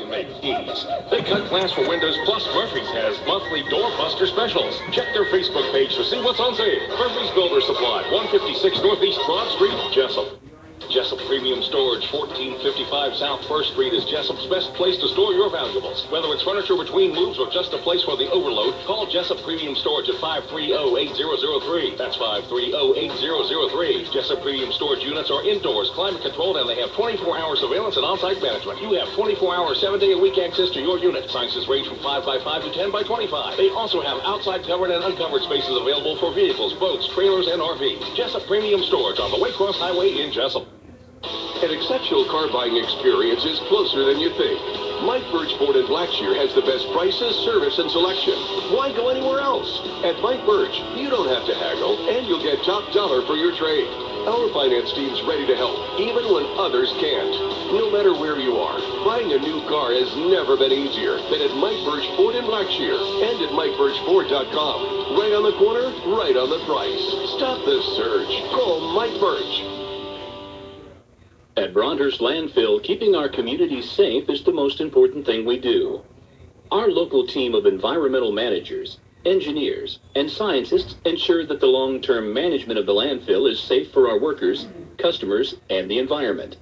make keys. They cut glass for windows, plus Murphy's has monthly doorbuster specials. Check their Facebook page to see what's on sale. Murphy's Builder Supply, 156 Northeast Broad Street, Jessup. Jessup Premium Storage, 1455 South 1st Street is Jessup's best place to store your valuables. Whether it's furniture between moves or just a place for the overload, call Jessup Premium Storage at 530-8003. That's 530-8003. Jessup Premium Storage units are indoors, climate controlled, and they have 24-hour surveillance and on-site management. You have 24-hour, 7-day-a-week access to your unit. Sizes range from 5 by 5 to 10 by 25. They also have outside covered and uncovered spaces available for vehicles, boats, trailers, and RVs. Jessup Premium Storage on the Waycross Highway in Jessup. An exceptional car buying experience is closer than you think. Mike Birch Ford in Blackshear has the best prices, service, and selection. Why go anywhere else? At Mike Birch, you don't have to haggle, and you'll get top dollar for your trade. Our finance team's ready to help, even when others can't. No matter where you are, buying a new car has never been easier than at Mike Birch Ford in Blackshear and at MikeBirchFord.com. Right on the corner, right on the price. Stop this surge. Call Mike Birch. At Broadhurst Landfill, keeping our communities safe is the most important thing we do. Our local team of environmental managers, engineers, and scientists ensure that the long-term management of the landfill is safe for our workers, customers, and the environment.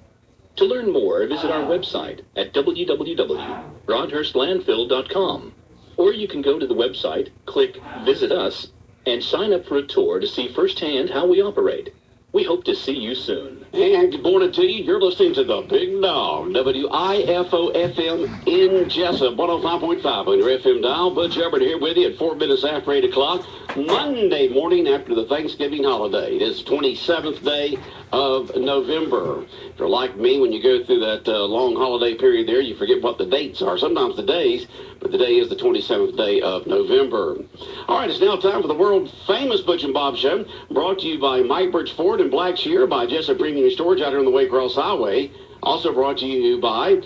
To learn more, visit our website at www.broadhurstlandfill.com. Or you can go to the website, click Visit Us, and sign up for a tour to see firsthand how we operate. We hope to see you soon. And good morning to you. You're listening to the Big Dog, WIFO-FM in Jessup, 105.5 on your FM dial. Butch Hubbard here with you at 4 minutes after 8 o'clock, Monday morning after the Thanksgiving holiday. It is 27th day of November. If you're like me, when you go through that long holiday period there, you forget what the dates are. Sometimes the days, but the day is the 27th day of November. All right, it's now time for the world-famous Butch and Bob Show, brought to you by Mike Birch Ford in Blackshear, by Jessup Premium Storage out here on the Waycross Highway. Also brought to you by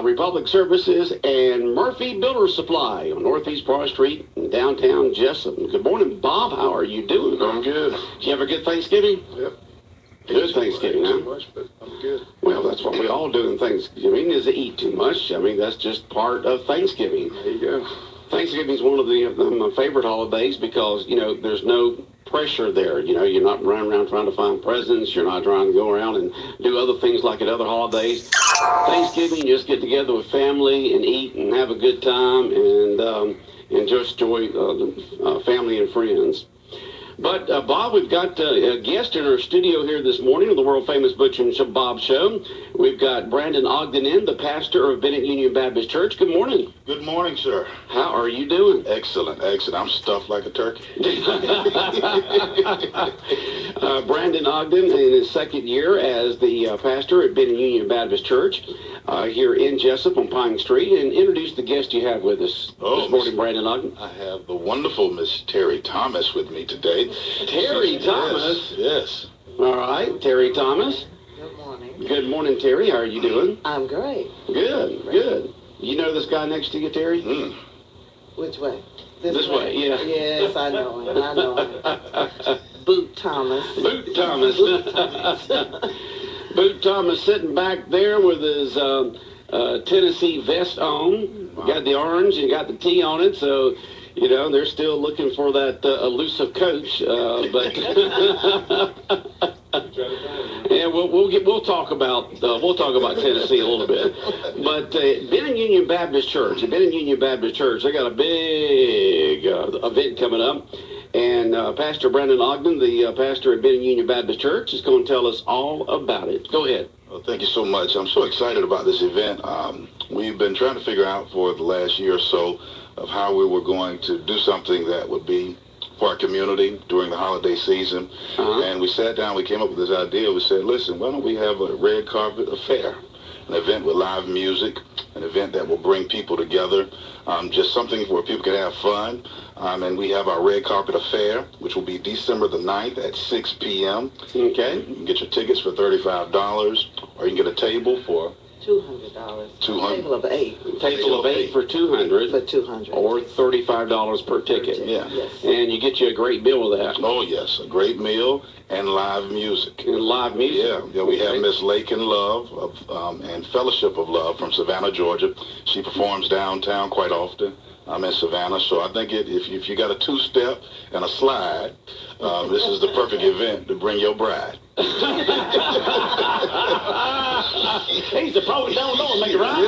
Republic Services and Murphy Builder Supply on Northeast Broad Street in downtown Jessup. Good morning, Bob. How are you doing? I'm good. Did you have a good Thanksgiving? Yep. Good Thanksgiving, huh? Too much, but I'm good. Well, that's what we all do in Thanksgiving, is to eat too much. I mean, that's just part of Thanksgiving. There you go. Thanksgiving is one of my favorite holidays because, you know, there's no pressure there. You know, you're not running around trying to find presents. You're not trying to go around and do other things like at other holidays. Thanksgiving, you just get together with family and eat and have a good time and just enjoy family and friends. But, Bob, we've got a guest in our studio here this morning on the world-famous Butch and Bob Show. We've got Brandon Ogden the pastor of Bennett Union Baptist Church. Good morning. Good morning, sir. How are you doing? Excellent, excellent. I'm stuffed like a turkey. Brandon Ogden in his second year as the pastor at Bennett Union Baptist Church here in Jessup on Pine Street. And introduce the guest you have with us this morning, Brandon Ogden. I have the wonderful Miss Terry Thomas with me today. Terry Thomas? Yes. All right, Terry Thomas. Good morning. Good morning, Terry. How are you doing? I'm great. Good, good. You know this guy next to you, Terry? Which way? This way, yeah. Yes, I know him. I know him. Boot Thomas. Boot Thomas. Boot Thomas. Boot Thomas sitting back there with his Tennessee vest on. Wow. Got the orange and got the T on it, so... You know, they're still looking for that elusive coach, but yeah, we'll talk about Tennessee a little bit. But Bennett Union Baptist Church, they got a big event coming up, and Pastor Brandon Ogden, the pastor at Bennett Union Baptist Church, is going to tell us all about it. Go ahead. Well, thank you so much. I'm so excited about this event. We've been trying to figure out for the last year or so of how we were going to do something that would be for our community during the holiday season. And we sat down, we came up with this idea. We said, listen, why don't we have a red carpet affair, an event with live music, an event that will bring people together, just something where people can have fun. And we have our red carpet affair, which will be December the 9th at 6 p.m. Okay. You can get your tickets for $35, or you can get a table for $200. 200. Table of 8 Table of 8 for 200. for 200. Or $35 per ticket. Yeah. Yes. And you get you a great bill with that. Oh, yes. A great meal and live music. And live music. Yeah, we have Miss Lake and Love and Fellowship of Love from Savannah, Georgia. She performs downtown quite often. I'm in Savannah, so I think if you got a two-step and a slide, this is the perfect event to bring your bride. He's the probably don't know and make it right.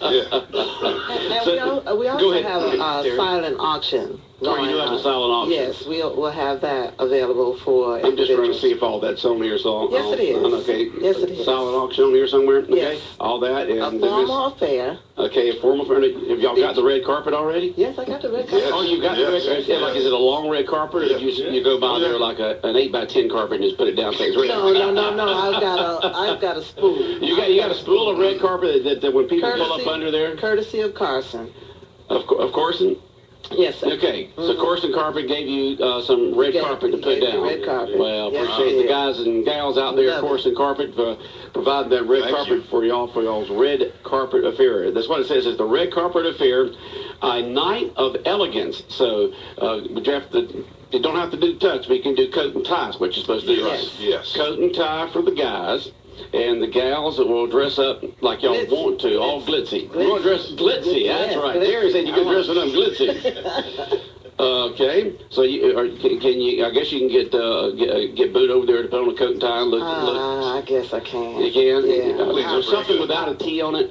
Yeah. And we also have a silent auction. Oh, you do have a silent auction? Yes, we'll have that available for I'm just trying to individuals. see if all that's on here. So Yes, it is. Okay. Yes, it is. Silent auction on here somewhere. Okay. Yes. All that and A formal affair. Okay, a formal affair. Have y'all got the red carpet already? Yes, I got the red carpet. Yes. Oh, you got the red carpet. Yes. Like, is it a long red carpet, or you go by there like an 8x10 carpet and just put it down? So it's red? No. I've got a spool. You got a spool of red carpet that when people pull up under there. Courtesy of Carson. Of course. Yes, sir. Okay, so Corson Carpet gave you some red carpet to he put gave me down. red carpet. Well, Yes, appreciate he the did. guys and gals out there at Love it. Corson Carpet for providing that red Thank carpet you. for y'all's red carpet affair. That's what it says. It's the red carpet affair, a night of elegance. So you don't have to do tux, but you can do coat and tie, is what you're supposed to do, right? Yes. Coat and tie for the guys. And the gals that will dress up like y'all Glitzy. want to, all glitzy. Glitzy. You want to dress glitzy, that's Yeah, right. glitzy. Terry said you can dress it up glitzy. Okay, so can you? I guess you can get Boot over there to put on a coat and tie and look. I guess I can. You can. Yeah. Is there something without a T on it?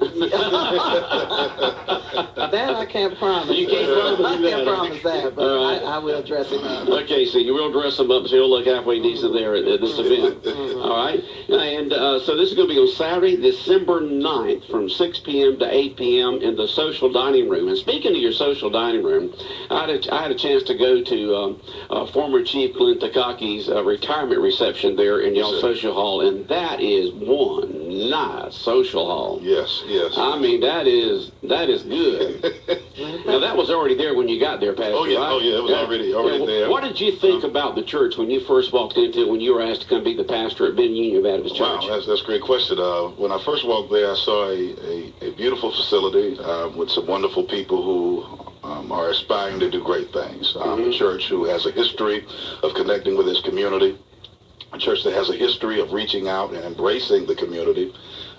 That I can't promise. You can't promise I that. can't promise that, but All right. I will dress it up. Okay, so you will dress them up so you'll look halfway decent there at this event. All right, and so this is going to be on Saturday, December 9th from 6 p.m. to 8 p.m. in the social dining room. And speaking of your social dining room, I had a chance to go to former Chief Glenn Takaki's retirement reception there in y'all's social hall, and that is one nice social hall. Yes. I mean, that is good. Now, that was already there when you got there, Pastor, Oh, yeah. right? Oh, yeah. It was already there. What did you think about the church when you first walked into it, when you were asked to come be the pastor at Ben Union Baptist Church? Wow, that's a great question. When I first walked there, I saw a beautiful facility with some wonderful people who are aspiring to do great things. A church who has a history of connecting with its community, a church that has a history of reaching out and embracing the community.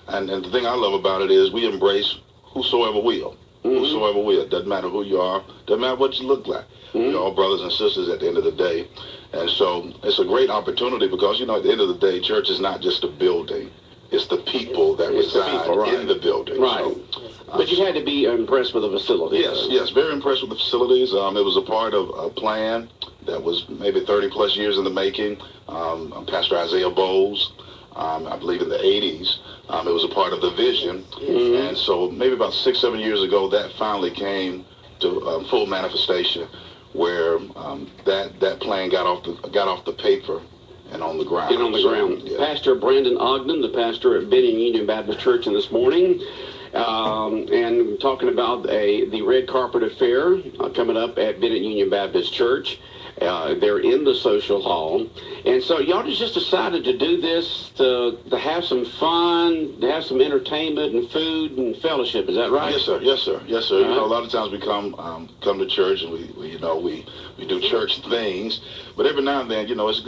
And the thing I love about it is we embrace whosoever will. Whosoever will. Doesn't matter who you are. Doesn't matter what you look like. We're all brothers and sisters at the end of the day. And so it's a great opportunity because, at the end of the day, church is not just a building. It's the people that reside in the building. Right. So, but you had to be impressed with the facility. Yes, very impressed with the facilities. It was a part of a plan that was maybe 30-plus years in the making. Pastor Isaiah Bowles, I believe in the 80s, it was a part of the vision. And so maybe about 6-7 years ago, that finally came to full manifestation where that plan got off the paper and on the ground. Yeah. Pastor Brandon Ogden, the pastor at Ben Union Baptist Church, in this morning, and talking about the red carpet affair coming up at Bennett Union Baptist Church. They're in the social hall. And so y'all just decided to do this to have some fun, to have some entertainment and food and fellowship. Is that right? Yes, sir. Right. A lot of times we come to church and we do church things, but every now and then, it's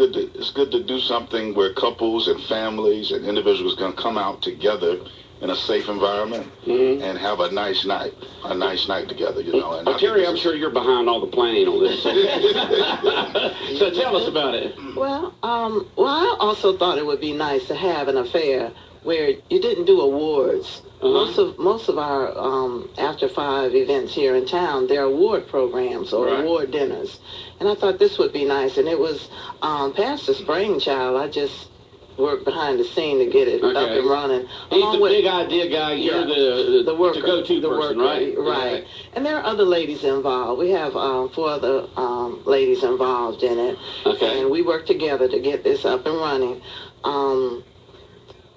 good to do something where couples and families and individuals can come out together in a safe environment and have a nice night together, And Terry, I'm sure you're behind all the planning on this. So tell us about it. Well, I also thought it would be nice to have an affair where you didn't do awards. Most of our after 5 events here in town, they're award programs or award dinners, and I thought this would be nice. And it was Pastor's brainchild. I just worked behind the scene to get it up and running. He's the big idea guy. You're the worker, the go-to the person, worker, right? Right. And there are other ladies involved. We have 4 other ladies involved in it. Okay. And we work together to get this up and running.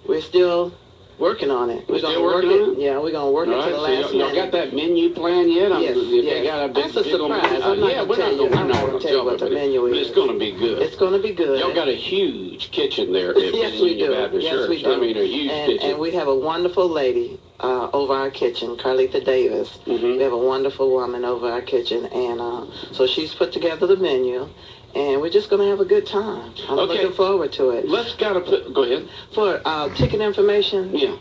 We're still Working on it. We're Still gonna work working on it. Yeah, we're gonna work it to the So last y'all minute. got that menu plan yet? Yes, If yes. they got a big, That's a big old surprise. menu. I'm not Yeah, gonna we're tell not you. gonna, I'm we're not not gonna gonna tell you tell what the it, menu but is. it's gonna be good. It's gonna be good. Y'all got a huge kitchen there at Yes, we Union do. Baptist Yes, Church. we do. I mean, a huge kitchen. And we have a wonderful lady over our kitchen, Carlita Davis. Mhm. We have a wonderful woman over our kitchen, and so she's put together the menu, and we're just going to have a good time. I'm Okay. looking forward to it. Go ahead. For ticket information, Yeah.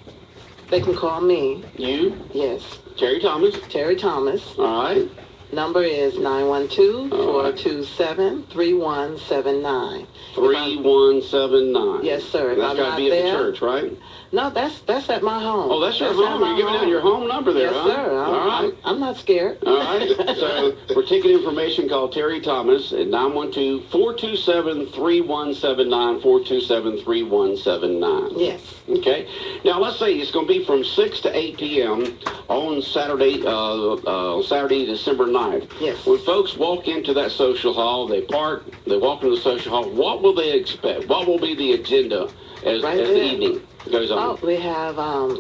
they can call me. You, Yes, Terry Thomas. Terry Thomas. All right. Number is 912-427-3179. 3179. Yes, sir. If That's I'm got to not be at the there, church, right? no, that's at my home. Oh, that's your at home. my You're giving out your home number there, Yes, huh? sir. All right. I'm not scared. All right. So for ticket information, call Terry Thomas at 912-427-3179, 427-3179. Yes. Okay. Now let's say it's going to be from 6 to 8 p.m. on Saturday, December 9th. Yes. When folks walk into that social hall, they park, they walk into the social hall. What will they expect? What will be the agenda as the evening goes on? Oh, we have a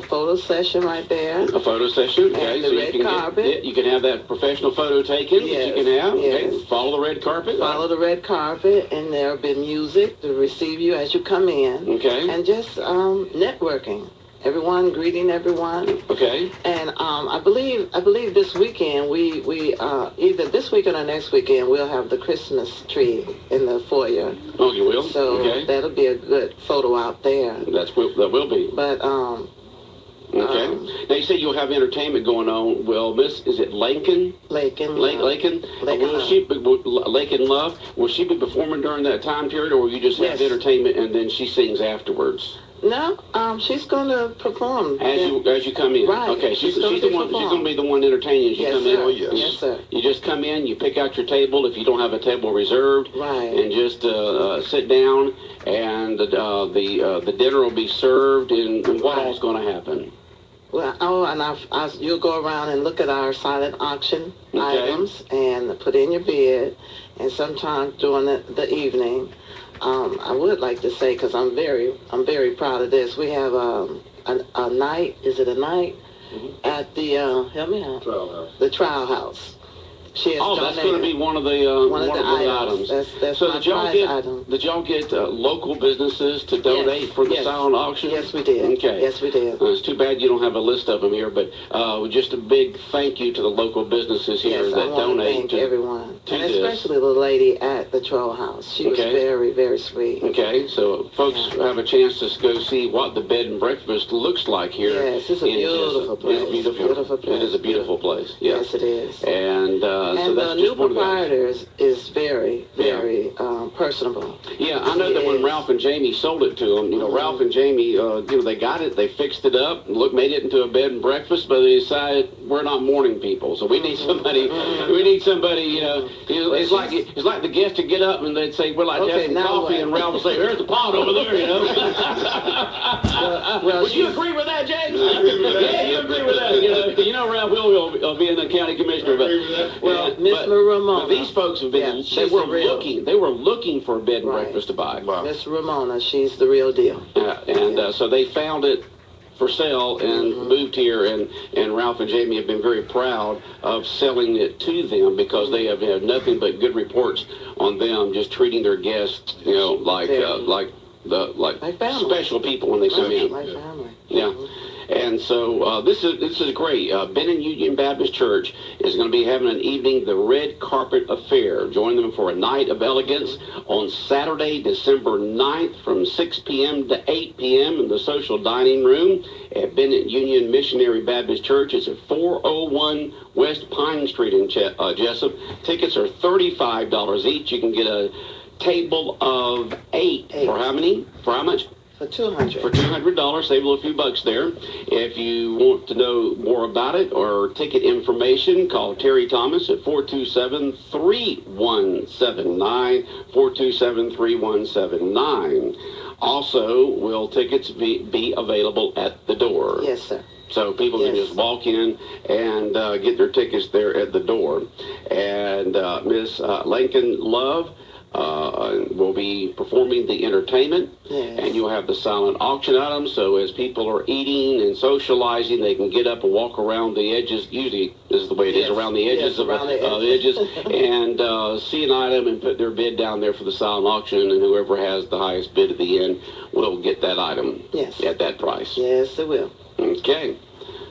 photo session right there. A photo session, okay. And the red carpet. You can have that professional photo taken that you can have. Okay. Yes. Follow the red carpet. Follow the red carpet, and there'll be music to receive you as you come in. Okay. And just networking. Everyone, greeting everyone. Okay. And I believe this weekend we either this weekend or next weekend we'll have the Christmas tree in the foyer. Oh, you will? So okay. that'll be a good photo out there. That will be. But okay. Now you say you'll have entertainment going on. Well, is it Lakin? Lakin. Lakin. Lakin Love. Will she be performing during that time period, or will you just have entertainment and then she sings afterwards? No, she's going to perform as you come in. Right. Okay, she's the one. She's going to be the one entertaining as you come in. Oh, yes. Yes, sir. You just come in, you pick out your table if you don't have a table reserved, right, and just sit down, and the dinner will be served. And what all's going to happen? Well, and you'll go around and look at our silent auction items and put in your bid, and sometime during the evening. I would like to say, because I'm very proud of this. We have a night. Is it a night at the help me out? Trial House. The Trial House. She has that's going to be one of the items. That's so my prize item. Did y'all get local businesses to donate for the silent auction? Yes, we did. Okay. Yes, we did. It's too bad you don't have a list of them here, but just a big thank you to the local businesses here that donate to everyone, and this. especially the lady at the Troll House. She was very, very sweet. Okay, so folks have a chance to go see what the bed and breakfast looks like here. Yes, it's a beautiful place. It's beautiful. It is a beautiful place. Yes, it is. And so that's the new proprietor is very, very personable. Yeah, I know that when Ralph and Jamie sold it to them, Ralph and Jamie, they got it, they fixed it up, made it into a bed and breakfast, but they decided we're not morning people, so we need somebody. We need somebody. It's like the guest to get up and they'd say, "Well, I have some coffee," and Ralph would say, "There's the pot over there," Would you agree with that, James? Yeah, you agree with that. Ralph will be in the county commissioner, but. Well, Miss Ramona. These folks have been. They were looking for a bed and breakfast to buy. Wow. Miss Ramona, she's the real deal. So they found it for sale and moved here, and Ralph and Jamie have been very proud of selling it to them because they have had nothing but good reports on them just treating their guests, like special people when they come in. Like family. Yeah. And so this is great. Benton Union Baptist Church is going to be having an evening, the Red Carpet Affair. Join them for a night of elegance on Saturday, December 9th from 6 p.m. to 8 p.m. in the social dining room at Benton Union Missionary Baptist Church. It's at 401 West Pine Street in Jessup. Tickets are $35 each. You can get a table of 8. For how many? For how much? For $200. For $200, save a little few bucks there. If you want to know more about it or ticket information, call Terry Thomas at 427-3179, 427-3179. Also, will tickets be available at the door? Yes, sir. So people can just walk in and get their tickets there at the door. And Miss Lincoln Love, We'll be performing the entertainment, Yes. and you'll have the silent auction items. So as people are eating and socializing, they can get up and walk around the edges. Usually, this is the way it is, Yes. around the edges Yes, of around the the edges, and see an item and put their bid down there for the silent auction, and whoever has the highest bid at the end will get that item Yes. at that price. Yes, it will. Okay.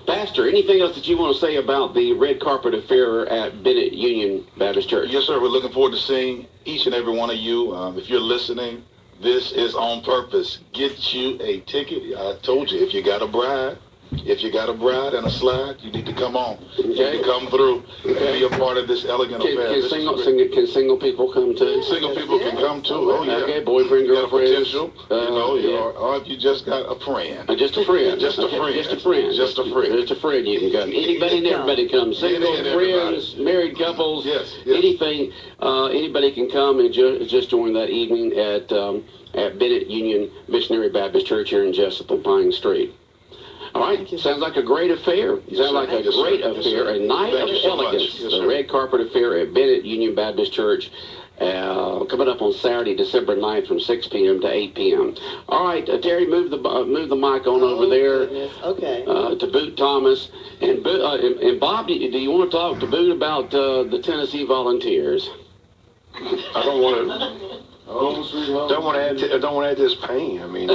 Pastor, anything else that you want to say about the red carpet affair at Bennett Union Baptist Church? Yes, sir. We're looking forward to seeing each and every one of you. If you're listening, this is on purpose. Get you a ticket. I told you, if you got a bride and a slide, you need to come on. You need to come through and be a part of this elegant affair. Can single people come too? Single people can come too. Oh, yeah. Okay, boyfriend, You got a girlfriend. potential, or if you just got a friend. Just a friend. Just a friend. Just a friend. Just a friend. Just a friend. You can come. Anybody and everybody comes. Single, Any and everybody. friends, married couples. Yes. Anything. Anybody can come and just join that evening at Bennett Union Missionary Baptist Church here in Jessup on Pine Street. All right, sounds like a great affair. Sounds like a great affair, a night of elegance. The red carpet affair at Bennett Union Baptist Church, coming up on Saturday, December 9th from 6 p.m. to 8 p.m. All right, Terry, move the mic on over there. Goodness. Okay. To Boot Thomas and Bob. Do you want to talk to Boot about the Tennessee Volunteers? I don't want to. Don't want to add this pain. I mean,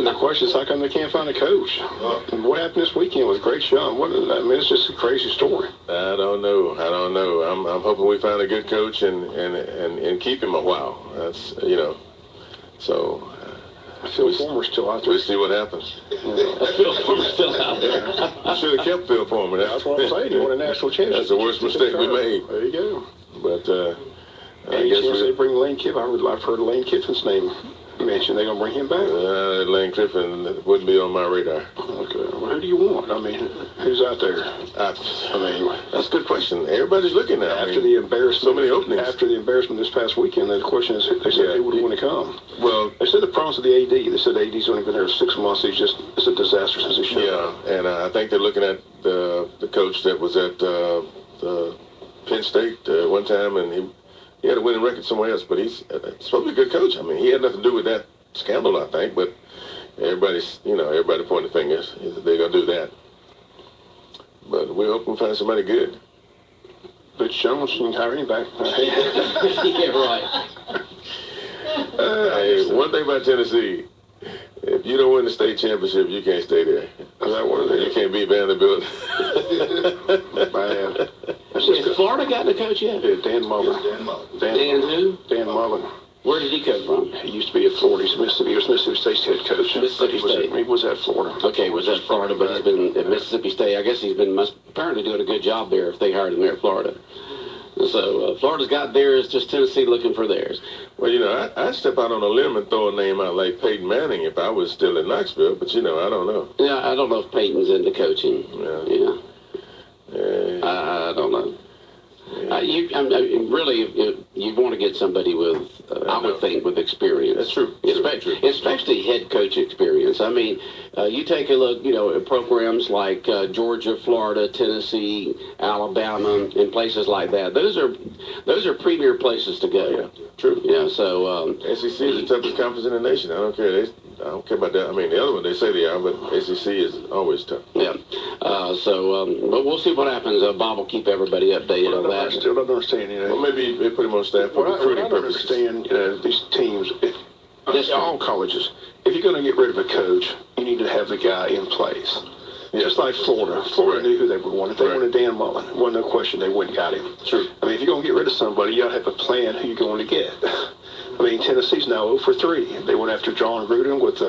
the question is, how come they can't find a coach? And what happened this weekend was Great Sean. It's just a crazy story. I don't know. I'm hoping we find a good coach and keep him a while. That's So Phil Former's still out there. we'll see what happens. Phil Former's still out there. Should have kept Phil Foreman. That's what I'm saying. He won a national championship. That's the worst mistake we made. There you go. But I Any guess chance they bring Lane Kiffin? I've heard Lane Kiffin's name mentioned. They're going to bring him back. Lane Kiffin wouldn't be on my radar. Okay. Well, who do you want? I mean, who's out there? That's a good question. Everybody's looking at it. After the embarrassment, so many openings. After the embarrassment this past weekend, the question is, they said who would want to come. Well, They said the problems with the AD. They said the AD's only been there 6 months. It's a disaster since he showed up. yeah, and I think they're looking at the coach that was at the Penn State one time, and he had a winning record somewhere else. But he's supposed to be a good coach. I mean, he had nothing to do with that scandal, I think. But everybody pointing fingers. They're gonna do that. But we're hoping to find somebody good. But Jones can hire him back. Yeah, right. Hey, one thing about Tennessee, if you don't win the state championship, you can't stay there. You can't beat Vanderbilt. Bad. Has Florida gotten a coach yet? Yeah, Dan Mullen. Dan who? Dan Mullen. Where did he come from? He used to be at Florida. He's Mississippi. He was Mississippi State's head coach. Mississippi State. He was at Florida. Okay, was at Florida, but he's been at Mississippi State. I guess he's been apparently doing a good job there if they hired him there at Florida. So Florida's got theirs, just Tennessee looking for theirs. Well, I'd step out on a limb and throw a name out like Peyton Manning if I was still in Knoxville, but I don't know. Yeah, I don't know if Peyton's into coaching. Yeah. I don't know. You want to get somebody with, I would think, with experience. That's true. Especially head coach experience. I mean, you take a look, at programs like Georgia, Florida, Tennessee, Alabama, and places like that. Those are premier places to go. Yeah, true. Yeah. So SEC is the toughest conference in the nation. I don't care. I don't care about that. I mean, the other one they say they are, but SEC is always tough. Yeah. But we'll see what happens. Bob will keep everybody updated on that. I still don't understand. Well, maybe they put him on staff for recruiting purposes. I don't understand these teams. All colleges. If you're going to get rid of a coach, you need to have the guy in place. Just like Florida. Florida knew who they would want. If they wanted Dan Mullen, wasn't no question they went and got him. True. I mean, if you're going to get rid of somebody, you got to have a plan who you're going to get. I mean, Tennessee's now 0 for 3. They went after John Gruden with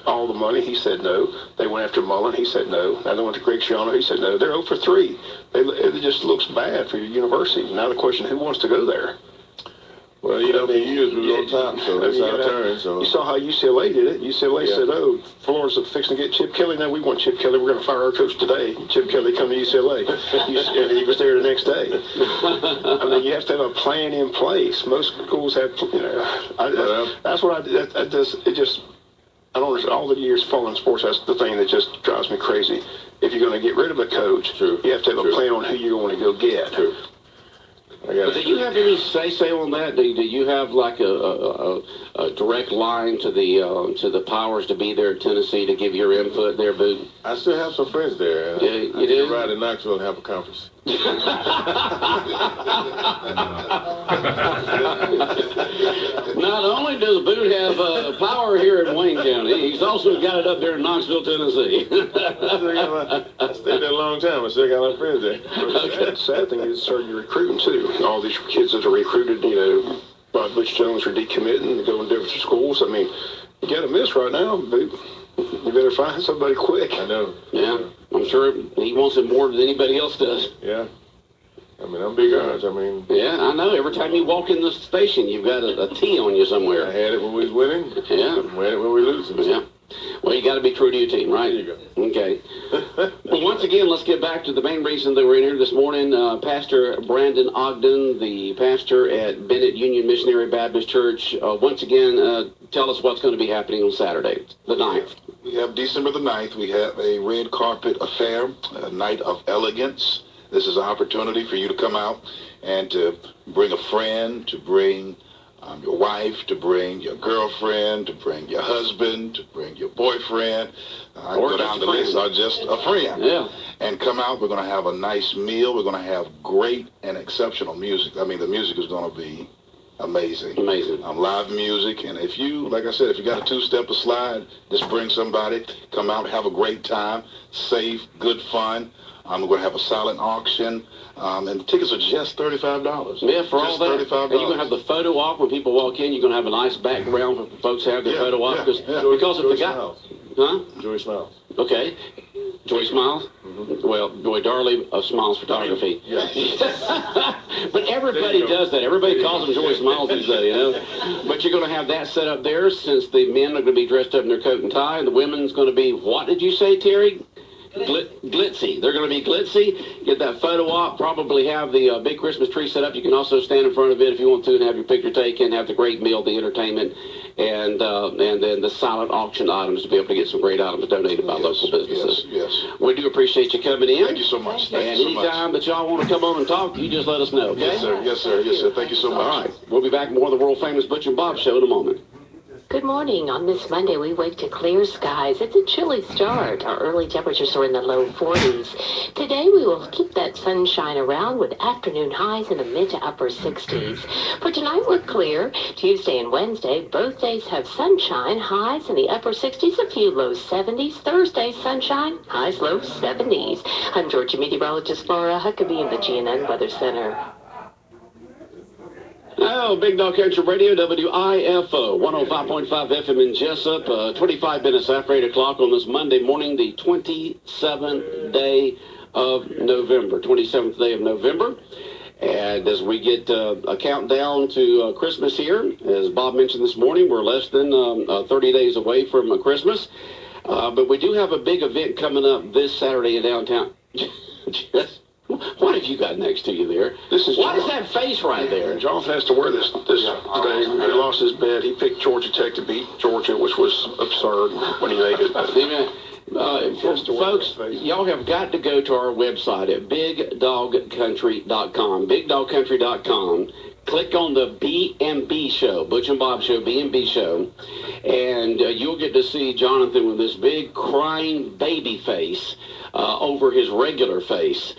all the money. He said no. They went after Mullen. He said no. Now they went to Greg Schiano. He said no. They're 0 for 3. It just looks bad for your university. Now the question, who wants to go there? Well, for years we were on top, so it's our turn. So you saw how UCLA did it. UCLA said, "Oh, Florida's fixing to get Chip Kelly. No, we want Chip Kelly. We're going to fire our coach today." Chip Kelly come to UCLA, and he was there the next day. I mean, you have to have a plan in place. Most schools have, that's what I don't understand. All the years following sports, that's the thing that just drives me crazy. If you're going to get rid of a coach, you have to have a plan on who you're going to go get. True. got But do you have any say on that? Do you have like a direct line to the powers to be there in Tennessee to give your input there, Boo? I still have some friends there. Yeah, you do? Ride to Knoxville and have a conference. Not only does Boo have power here in Wayne County, he's also got it up there in Knoxville, Tennessee. I stayed there a long time. I still got a lot of friends there. The sad thing is starting recruiting too. All these kids that are recruited, by Butch Jones are decommitting and going to different schools. I mean, you got to miss right now, but you better find somebody quick. I know. Yeah, I'm sure he wants it more than anybody else does. Yeah. I mean, I'm big odds. I mean. Yeah, I know. Every time you walk in the station, you've got a T on you somewhere. I had it when we was winning. Yeah. I had it when we were losing. Yeah. Well, you got to be true to your team, right? There you go. Okay. Well, once again, let's get back to the main reason that we're in here this morning. Pastor Brandon Ogden, the pastor at Bennett Union Missionary Baptist Church. Once again, tell us what's going to be happening on Saturday, the 9th. We have December the 9th. We have a red carpet affair, a night of elegance. This is an opportunity for you to come out and to bring a friend, to bring your wife, to bring your girlfriend, to bring your husband, to bring your boyfriend. I Or go down the just a list, or just a friend. Yeah. And come out. We're going to have a nice meal. We're going to have great and exceptional music. I mean, the music is going to be amazing. Amazing. Live music. And if you, like I said, if you got a two-step, a slide, just bring somebody. Come out, have a great time. Safe, good fun. We're going to have a silent auction. And the tickets are just $35. Yeah, for all just that. $35. And you're going to have the photo op when people walk in. You're going to have a nice background for folks to have their photo op. Because if the guy... Huh? Joey Smiles. Okay. Joy Smiles? Mm-hmm. Well, Joy Darley of Smiles Photography. Yeah. But everybody does that. Everybody calls him Joy Smiles these days, But you're going to have that set up there since the men are going to be dressed up in their coat and tie, and the women's going to be, what did you say, Terry? Glitzy. They're going to be glitzy. Get that photo op. Probably have the big Christmas tree set up. You can also stand in front of it if you want to and have your picture taken. Have the great meal, the entertainment, and then the silent auction items to be able to get some great items donated by local businesses. Yes. We do appreciate you coming in. Thank you so much. Thank And you so much. anytime that y'all want to come on and talk, you just let us know. Okay? Yes, sir. Yes, sir. Yes, sir. Thank you so much. All right. We'll be back with more of the world famous Butch and Bob show in a moment. Good morning. On this Monday, we wake to clear skies. It's a chilly start. Our early temperatures are in the low 40s. Today, we will keep that sunshine around with afternoon highs in the mid to upper 60s. For tonight, we're clear. Tuesday and Wednesday, both days have sunshine, highs in the upper 60s, a few low 70s. Thursday, sunshine, highs low 70s. I'm Georgia meteorologist Laura Huckabee in the GNN Weather Center. Oh, Big Dog Country Radio, WIFO, 105.5 FM in Jessup, 25 minutes after 8 o'clock on this Monday morning, the 27th day of November, 27th day of November. And as we get a countdown to Christmas here, as Bob mentioned this morning, we're less than 30 days away from Christmas. But we do have a big event coming up this Saturday in downtown. What have you got next to you there? What is that face right there? Jonathan has to wear this today. He lost his bet. He picked Georgia Tech to beat Georgia, which was absurd when he made it. Folks, y'all have got to go to our website at bigdogcountry.com. Bigdogcountry.com. Click on the B&B show, Butch and Bob show, B&B show, and you'll get to see Jonathan with this big crying baby face over his regular face.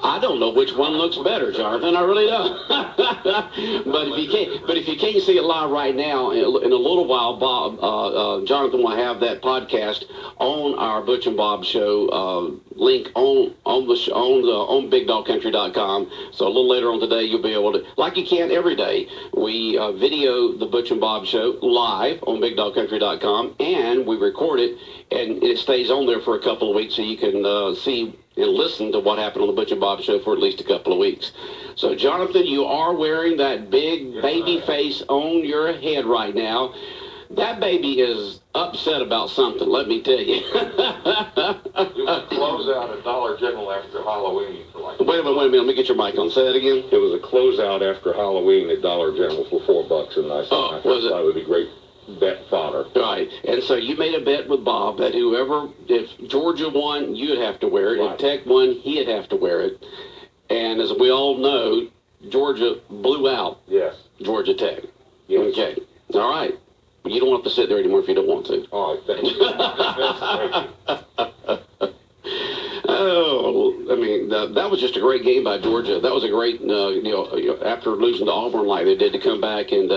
I don't know which one looks better, Jonathan. I really don't. But if you can't see it live right now, in a little while, Bob, Jonathan will have that podcast on our Butch and Bob show link on BigDogCountry.com. So a little later on today, you'll be able to, like you can every day, we video the Butch and Bob show live on BigDogCountry.com, and we record it, and it stays on there for a couple of weeks, so you can see and listen to what happened on the Butch and Bob show for at least a couple of weeks. So, Jonathan, you are wearing that big baby face on your head right now. That baby is upset about something, let me tell you. It was a closeout at Dollar General after Halloween. Wait a minute, let me get your mic on. Say that again. It was a closeout after Halloween at Dollar General for $4, and I thought it would be great bet fodder. Right, and so you made a bet with Bob that if Georgia won, you'd have to wear it. Right. If Tech won, he'd have to wear it. And as we all know, Georgia blew out Yes. Georgia Tech. Yes. Okay. All right. You don't have to sit there anymore if you don't want to. All right, thank you. Thank you. Oh, I mean, that was just a great game by Georgia. That was a great, after losing to Auburn like they did, to come back and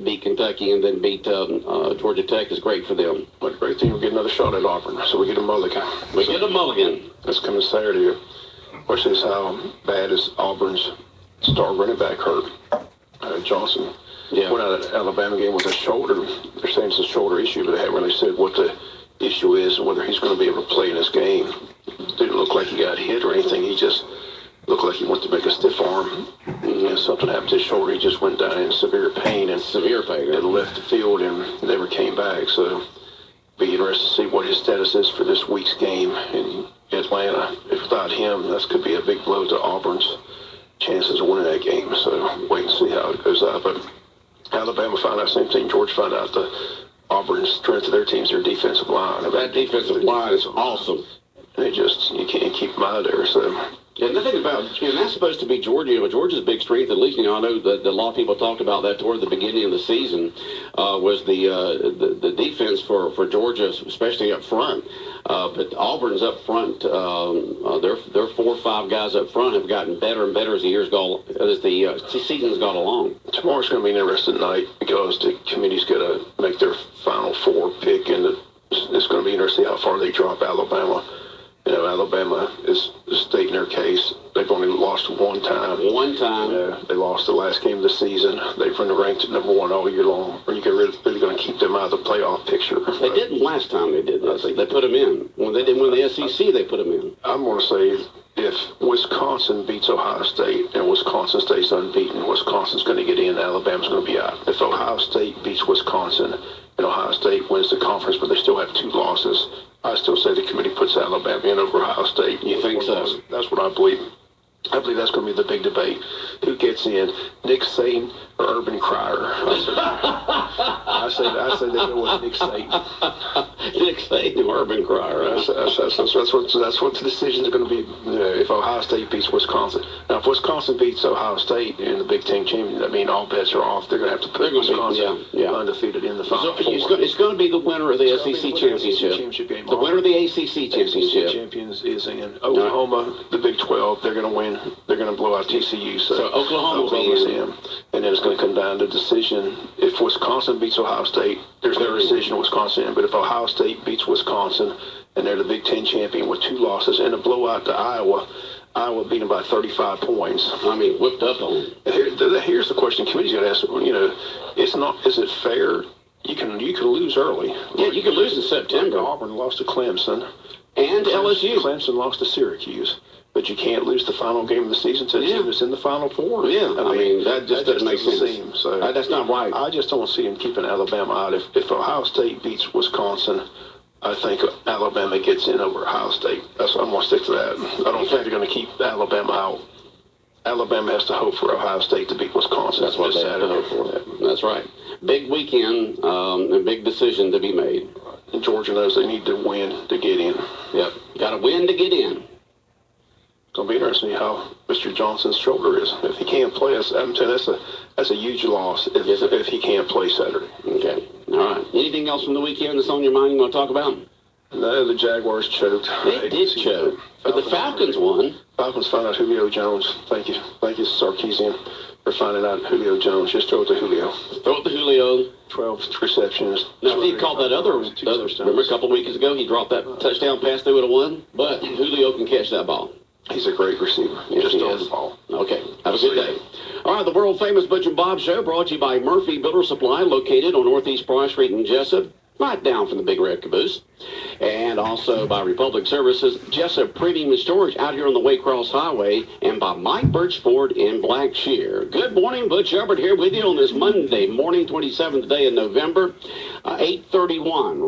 beat Kentucky and then beat Georgia Tech is great for them. What a great thing, we'll get another shot at Auburn, so we get a mulligan. We get a mulligan. That's coming Saturday. Question is, how bad is Auburn's star running back hurt? Johnson. Yeah. Went out of the Alabama game with a shoulder. They're saying it's a shoulder issue, but they haven't really said what the issue is and whether he's going to be able to play in this game. Didn't look like he got hit or anything. He just looked like he went to make a stiff arm. And something happened to his shoulder. He just went down in severe pain and left the field and never came back. So be interested to see what his status is for this week's game in Atlanta. If without him, that could be a big blow to Auburn's chances of winning that game. So wait and see how it goes out. But Alabama found out, same thing. Georgia found out the Auburn's strength of their team's their defensive line. That defensive line is awesome. You can't keep them out of there. So. And the thing about, that's supposed to be Georgia. Georgia's big strength, at least, I know that a lot of people talked about that toward the beginning of the season, was the defense for Georgia, especially up front. But Auburn's up front, their 4 or 5 guys up front have gotten better and better as the season's gone along. Tomorrow's going to be an interesting night because the committee's going to make their Final Four pick, and it's going to be interesting how far they drop Alabama. Alabama is stating their case. They've only lost one time. They lost the last game of the season. They've been ranked at number 1 all year long. Are you really going to keep them out of the playoff picture? They didn't last time they did this. They put them in. When they didn't win the SEC, they put them in. I'm going to say if Wisconsin beats Ohio State and Wisconsin stays unbeaten, Wisconsin's going to get in, Alabama's going to be out. If Ohio State beats Wisconsin and Ohio State wins the conference, but they still have 2 losses, I still say the committee puts Alabama in over Ohio State. You think so? That's what I believe. I believe that's going to be the big debate. Who gets in, Nick Saban or Urban Cryer? I say they go with Nick Saban. Nick Saban or Urban Cryer. That's what the decision is going to be. If Ohio State beats Wisconsin. Now, if Wisconsin beats Ohio State in the Big Ten championship, I mean, all bets are off. They're going to have to put Wisconsin undefeated in the Final Four. It's going to be the winner of the SEC championship. The winner of the ACC championship. ACC champions is in Oklahoma, the Big 12. They're going to win. They're going to blow out TCU. So Oklahoma's in. And then it's going to come down to decision. If Wisconsin beats Ohio State, there's no decision Wisconsin. But if Ohio State beats Wisconsin and they're the Big Ten champion with 2 losses and a blowout to Iowa beat them by 35 points. I mean, whipped up on them. Here's the question. Committee's going to ask. It's not. Is it fair? You can lose early. Yeah, you can lose in September. Auburn lost to Clemson and LSU. Clemson lost to Syracuse. But you can't lose the final game of the season to a team that's in the Final Four. Yeah, I mean that just doesn't make sense. So that's not right. I just don't see him keeping Alabama out. If Ohio State beats Wisconsin, I think Alabama gets in over Ohio State. I'm going to stick to that. I don't think they're going to keep Alabama out. Alabama has to hope for Ohio State to beat Wisconsin. That's what they have to hope for. That's right. Big weekend, a big decision to be made. And Georgia knows they need to win to get in. Yep, got to win to get in. It's going to be interesting how Mr. Johnson's shoulder is. If he can't play, I'm telling you, that's a huge loss if he can't play Saturday. Okay. All right. Anything else from the weekend that's on your mind you want to talk about? No, the Jaguars choked. They did choke. But the Falcons won. Falcons found out Julio Jones. Thank you, Sarkisian, for finding out Julio Jones. Just throw it to Julio. Throw it to Julio. 12 receptions. Now, he caught that other remember a couple of weeks ago, he dropped that touchdown pass they would have won. But Julio can catch that ball. He's a great receiver. Yes, he is. Okay. Have a good day. All right, the world-famous Butch and Bob Show brought to you by Murphy Builder Supply, located on Northeast Broad Street in Jessup, right down from the Big Red Caboose. And also by Republic Services, Jessup Premium Storage out here on the Waycross Highway, and by Mike Birch Ford in Blackshear. Good morning, Butch Hubbard here with you on this Monday morning, 27th day of November, 8:31.